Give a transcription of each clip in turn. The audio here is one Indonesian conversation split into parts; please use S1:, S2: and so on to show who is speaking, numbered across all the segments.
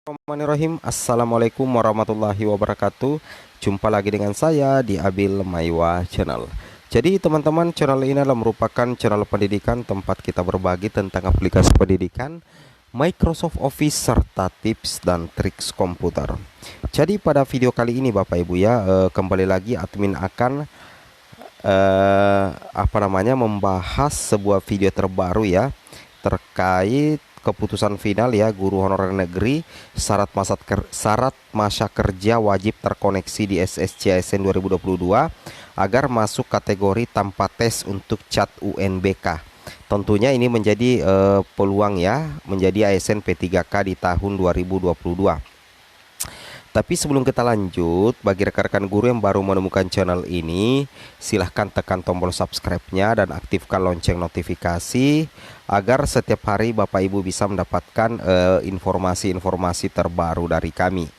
S1: Bismillahirrahmanirrahim. Assalamualaikum warahmatullahi wabarakatuh. Jumpa lagi dengan saya di Abil Maiwa Channel. Jadi teman-teman, channel ini adalah merupakan channel pendidikan tempat kita berbagi tentang aplikasi pendidikan, Microsoft Office, serta tips dan triks komputer. Jadi pada video kali ini Bapak Ibu ya, kembali lagi admin akan membahas sebuah video terbaru ya, terkait keputusan final ya guru honorer negeri, syarat masa kerja wajib terkoneksi di SSCASN 2022 agar masuk kategori tanpa tes untuk CAT UNBK. Tentunya ini menjadi peluang ya menjadi ASN P3K di tahun 2022. Tapi sebelum kita lanjut, bagi rekan-rekan guru yang baru menemukan channel ini, silahkan tekan tombol subscribe-nya dan aktifkan lonceng notifikasi agar setiap hari Bapak Ibu bisa mendapatkan informasi-informasi terbaru dari kami.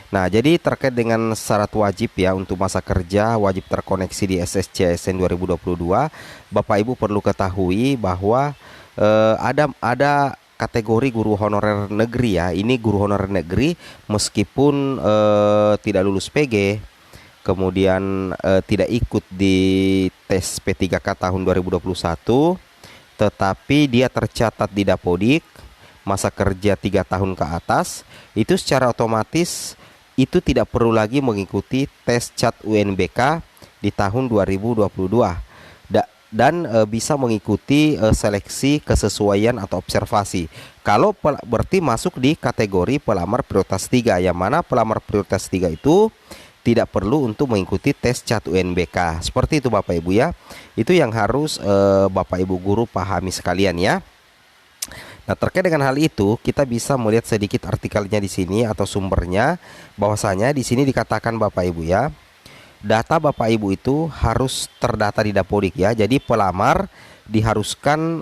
S1: Nah, jadi terkait dengan syarat wajib ya untuk masa kerja wajib terkoneksi di SSCASN 2022, Bapak Ibu perlu ketahui bahwa ada kategori guru honorer negeri ya. Ini guru honorer negeri meskipun tidak lulus PG, kemudian tidak ikut di tes P3K tahun 2021, tetapi dia tercatat di Dapodik, masa kerja 3 tahun ke atas, itu secara otomatis itu tidak perlu lagi mengikuti tes CAT UNBK di tahun 2022 dan bisa mengikuti seleksi kesesuaian atau observasi. Kalau berarti masuk di kategori pelamar prioritas 3, yang mana pelamar prioritas 3 itu tidak perlu untuk mengikuti tes CAT UNBK. Seperti itu Bapak Ibu ya. Itu yang harus Bapak Ibu guru pahami sekalian ya. Nah, terkait dengan hal itu, kita bisa melihat sedikit artikelnya di sini atau sumbernya, bahwasanya di sini dikatakan Bapak Ibu ya, data Bapak Ibu itu harus terdata di Dapodik ya. Jadi pelamar diharuskan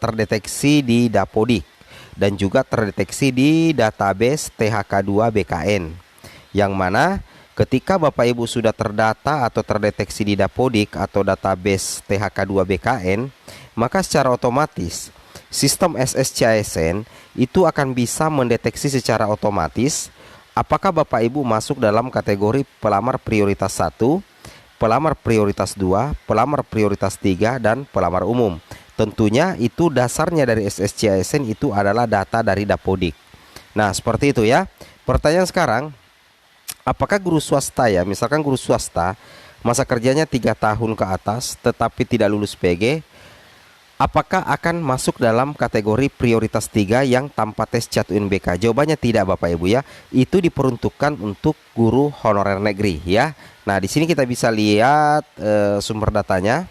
S1: terdeteksi di Dapodik dan juga terdeteksi di database THK2 BKN. Yang mana ketika Bapak Ibu sudah terdata atau terdeteksi di Dapodik atau database THK2 BKN, maka secara otomatis sistem SSCASN itu akan bisa mendeteksi secara otomatis apakah Bapak Ibu masuk dalam kategori pelamar prioritas 1, pelamar prioritas 2, pelamar prioritas 3, dan pelamar umum. Tentunya itu dasarnya dari SSCASN itu adalah data dari Dapodik. Nah, seperti itu ya. Pertanyaan sekarang, apakah guru swasta ya, misalkan guru swasta masa kerjanya 3 tahun ke atas tetapi tidak lulus PG, apakah akan masuk dalam kategori prioritas 3 yang tanpa tes CAT UNBK? Jawabannya tidak Bapak Ibu ya. Itu diperuntukkan untuk guru honorer negeri ya. Nah, di sini kita bisa lihat sumber datanya.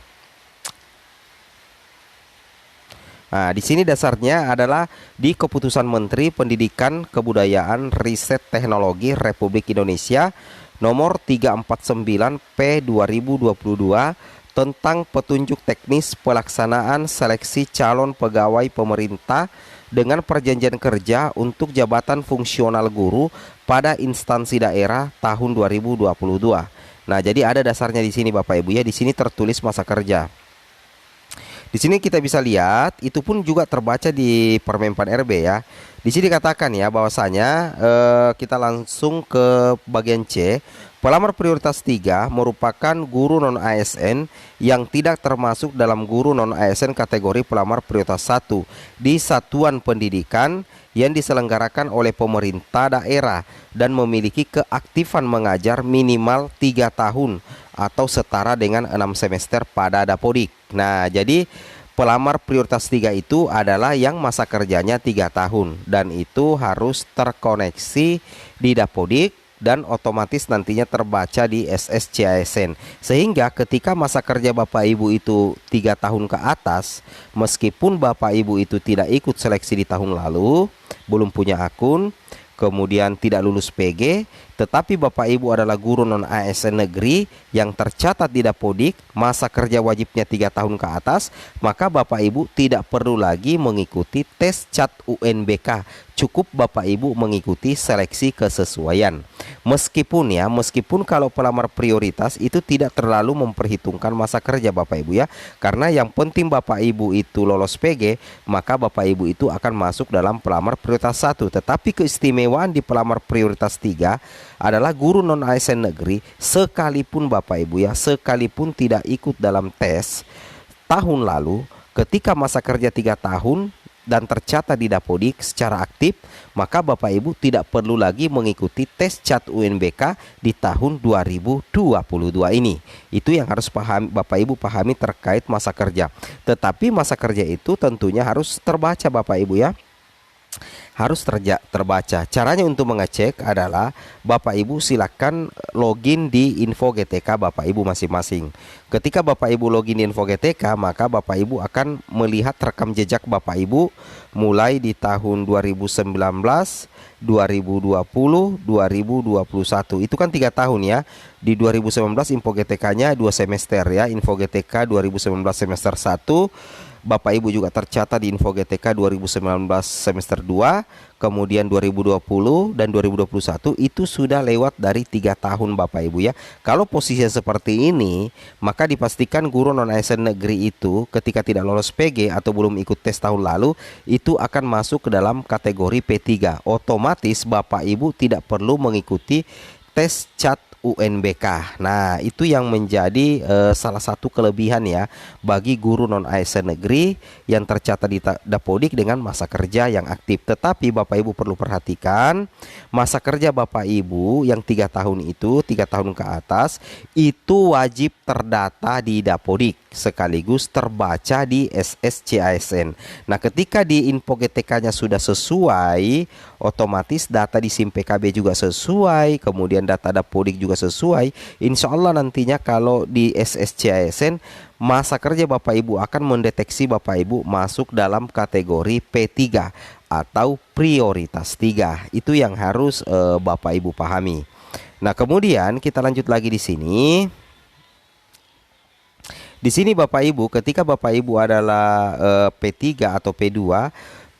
S1: Nah, di sini dasarnya adalah di Keputusan Menteri Pendidikan, Kebudayaan, Riset Teknologi Republik Indonesia nomor 349 P 2022 tentang petunjuk teknis pelaksanaan seleksi calon pegawai pemerintah dengan perjanjian kerja untuk jabatan fungsional guru pada instansi daerah tahun 2022. Nah, jadi ada dasarnya di sini Bapak Ibu ya. Di sini tertulis masa kerja. Di sini kita bisa lihat itu pun juga terbaca di Permen-Pan RB ya. Di sini dikatakan ya bahwasanya kita langsung ke bagian C. Pelamar prioritas 3 merupakan guru non ASN yang tidak termasuk dalam guru non ASN kategori pelamar prioritas 1 di satuan pendidikan yang diselenggarakan oleh pemerintah daerah dan memiliki keaktifan mengajar minimal 3 tahun atau setara dengan 6 semester pada Dapodik. Nah, jadi pelamar prioritas 3 itu adalah yang masa kerjanya 3 tahun dan itu harus terkoneksi di Dapodik dan otomatis nantinya terbaca di SSCASN. Sehingga ketika masa kerja Bapak Ibu itu 3 tahun ke atas, meskipun Bapak Ibu itu tidak ikut seleksi di tahun lalu, belum punya akun, kemudian tidak lulus PG, tetapi Bapak Ibu adalah guru non ASN negeri yang tercatat di Dapodik, masa kerja wajibnya 3 tahun ke atas, maka Bapak Ibu tidak perlu lagi mengikuti tes CAT UNBK. Cukup Bapak Ibu mengikuti seleksi kesesuaian. Meskipun kalau pelamar prioritas itu tidak terlalu memperhitungkan masa kerja Bapak Ibu ya. Karena yang penting Bapak Ibu itu lolos PG, maka Bapak Ibu itu akan masuk dalam pelamar prioritas 1. Tetapi keistimewaan di pelamar prioritas 3 adalah guru non ASN negeri sekalipun Bapak Ibu ya, sekalipun tidak ikut dalam tes tahun lalu, ketika masa kerja 3 tahun dan tercatat di Dapodik secara aktif, maka Bapak Ibu tidak perlu lagi mengikuti tes CAT UNBK di tahun 2022 ini. Itu yang harus Bapak Ibu pahami terkait masa kerja. Tetapi masa kerja itu tentunya harus terbaca Bapak Ibu ya. Harus terbaca. Caranya untuk mengecek adalah Bapak Ibu silakan login di info GTK Bapak Ibu masing-masing. Ketika Bapak Ibu login di info GTK, maka Bapak Ibu akan melihat rekam jejak Bapak Ibu mulai di tahun 2019, 2020, 2021. Itu kan 3 tahun ya. Di 2019 info GTK-nya 2 semester ya. Info GTK 2019 semester 1. Bapak Ibu juga tercatat di info GTK 2019 semester 2, kemudian 2020 dan 2021 itu sudah lewat dari 3 tahun Bapak Ibu ya. Kalau posisinya seperti ini, maka dipastikan guru non ASN negeri itu ketika tidak lolos PG atau belum ikut tes tahun lalu, itu akan masuk ke dalam kategori P3. Otomatis Bapak Ibu tidak perlu mengikuti tes CAT UNBK. Nah, itu yang menjadi salah satu kelebihan ya bagi guru non ASN negeri yang tercatat di Dapodik dengan masa kerja yang aktif. Tetapi Bapak Ibu perlu perhatikan, masa kerja Bapak Ibu yang 3 tahun itu, 3 tahun ke atas, itu wajib terdata di Dapodik sekaligus terbaca di SSCASN. Nah, ketika di info GTK-nya sudah sesuai, otomatis data di SIM PKB juga sesuai, kemudian data Dapodik juga sesuai. Insya Allah nantinya kalau di SSCASN, masa kerja Bapak Ibu akan mendeteksi Bapak Ibu masuk dalam kategori P3 atau prioritas 3. Itu yang harus Bapak Ibu pahami. Nah, kemudian kita lanjut lagi di sini. Di sini Bapak Ibu, ketika Bapak Ibu adalah P3 atau P2,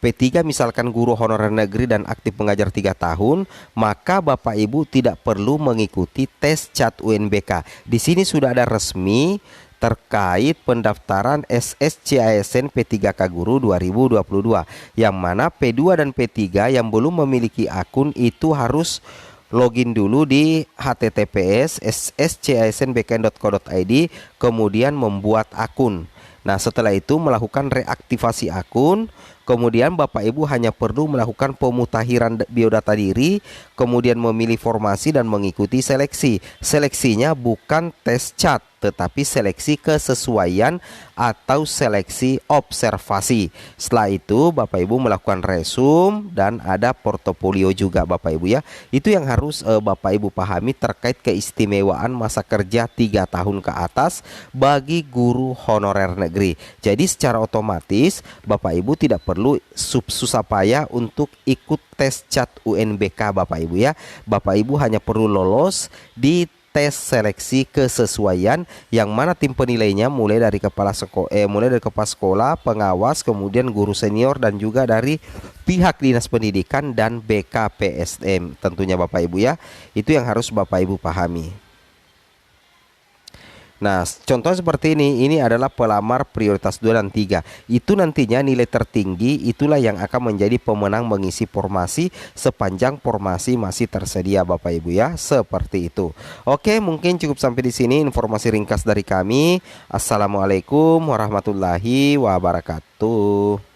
S1: P3 misalkan guru honorer negeri dan aktif mengajar 3 tahun, maka Bapak Ibu tidak perlu mengikuti tes CAT UNBK. Di sini sudah ada resmi terkait pendaftaran SSCASN P3K Guru 2022, yang mana P2 dan P3 yang belum memiliki akun itu harus login dulu di https sscsnbkn.co.id, kemudian membuat akun. Nah, setelah itu melakukan reaktivasi akun. Kemudian Bapak Ibu hanya perlu melakukan pemutakhiran biodata diri, kemudian memilih formasi dan mengikuti seleksi. Seleksinya bukan tes CAT, tetapi seleksi kesesuaian atau seleksi observasi. Setelah itu Bapak Ibu melakukan resume dan ada portofolio juga Bapak Ibu ya. Itu yang harus Bapak Ibu pahami terkait keistimewaan masa kerja 3 tahun ke atas bagi guru honorer negeri. Jadi secara otomatis Bapak Ibu tidak perlu susah payah untuk ikut tes CAT UNBK Bapak Ibu ya. Bapak Ibu hanya perlu lolos di tes seleksi kesesuaian, yang mana tim penilainya mulai dari kepala sekolah, pengawas, kemudian guru senior dan juga dari pihak Dinas Pendidikan dan BKPSDM tentunya Bapak Ibu ya. Itu yang harus Bapak Ibu pahami. Nah, contoh seperti ini adalah pelamar prioritas 2 dan 3. Itu nantinya nilai tertinggi itulah yang akan menjadi pemenang mengisi formasi sepanjang formasi masih tersedia Bapak Ibu ya. Seperti itu. Oke, mungkin cukup sampai di sini informasi ringkas dari kami. Assalamualaikum warahmatullahi wabarakatuh.